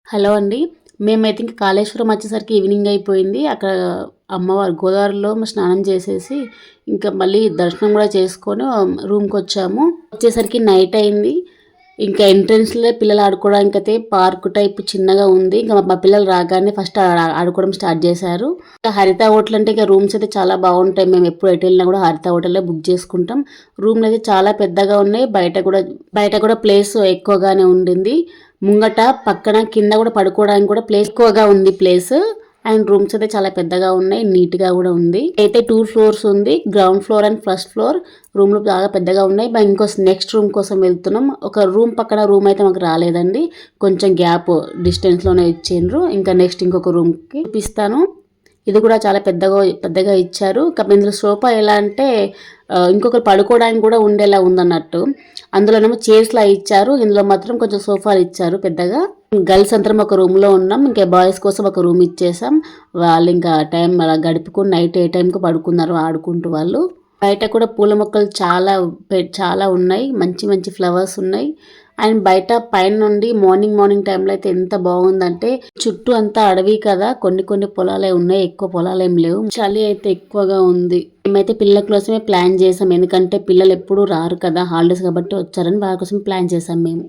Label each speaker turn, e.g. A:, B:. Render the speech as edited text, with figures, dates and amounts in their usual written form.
A: Hello అండి. మేమైతే ఇంక కాళేశ్వరం వచ్చేసరికి ఈవినింగ్ అయిపోయింది. అక్కడ అమ్మవారు గోదావరిలో స్నానం చేసేసి, ఇంకా మళ్ళీ దర్శనం కూడా చేసుకొని రూమ్‌కొచ్చాము. వచ్చేసరికి నైట్ అయింది. ఇంకా ఎంట్రన్స్‌లో పిల్లలు ఆడుకోవడానికైతే పార్క్ టైప్ చిన్నగా ఉంది. ఇంకా మా పిల్లలు రాగానే ఫస్ట్ ఆడుకోవడం స్టార్ట్ చేశారు. ఇంకా హరిత హోటల్ అంటే ఇక రూమ్స్ అయితే చాలా బాగుంటాయి. మేము ఎప్పుడు ఎటు వెళ్ళినా కూడా హరిత హోటల్లో బుక్ చేసుకుంటాం. రూమ్లు అయితే చాలా పెద్దగా ఉన్నాయి. బయట కూడా ప్లేస్ ఎక్కువగానే ఉండింది. ముంగట పక్కన కింద కూడా పడుకోవడానికి కూడా ప్లేస్ ఎక్కువగా ఉంది ప్లేస్. అండ్ రూమ్స్ అయితే చాలా పెద్దగా ఉన్నాయి, నీట్ గా కూడా ఉంది. అయితే 2 ఫ్లోర్స్ ఉంది, ground floor and first floor. రూమ్లు బాగా పెద్దగా ఉన్నాయి. ఇంకో నెక్స్ట్ రూమ్ కోసం వెళ్తున్నాం. ఒక రూమ్ పక్కన రూమ్ అయితే మాకు రాలేదండి, కొంచెం గ్యాప్ డిస్టెన్స్ లోనే ఇచ్చిండ్రు. ఇంకా నెక్స్ట్ ఇంకొక రూమ్ కి చూపిస్తాను. ఇది కూడా చాలా పెద్దగా ఇచ్చారు. ఇందులో సోఫా ఎలా అంటే ఇంకొకరు పడుకోవడానికి కూడా ఉండేలా ఉందన్నట్టు. అందులోనేమో చైర్స్ లా ఇచ్చారు, ఇందులో మాత్రం కొంచెం సోఫాలు ఇచ్చారు పెద్దగా. గర్ల్స్ అందరం ఒక రూమ్ లో ఉన్నాం. ఇంకా బాయ్స్ కోసం ఒక రూమ్ ఇచ్చేసాం. వాళ్ళు ఇంకా టైం అలా గడుపుకొని నైట్ ఏ టైంకి పడుకున్నారు ఆడుకుంటూ వాళ్ళు. బయట కూడా పూల మొక్కలు చాలా ఉన్నాయి, మంచి మంచి ఫ్లవర్స్ ఉన్నాయి. అండ్ బయట పైన నుండి మార్నింగ్ టైంలో అయితే ఎంత బాగుందంటే, చుట్టూ అంతా అడవి కదా, కొన్ని పొలాలే ఉన్నాయి, ఎక్కువ పొలాలు ఏం లేవు. చలి అయితే ఎక్కువగా ఉంది. మేమైతే పిల్లల కోసమే ప్లాన్ చేసాం, ఎందుకంటే పిల్లలు ఎప్పుడు రారు కదా, హాలిడేస్ కాబట్టి వచ్చారని వాళ్ళ కోసం ప్లాన్ చేసాం మేము.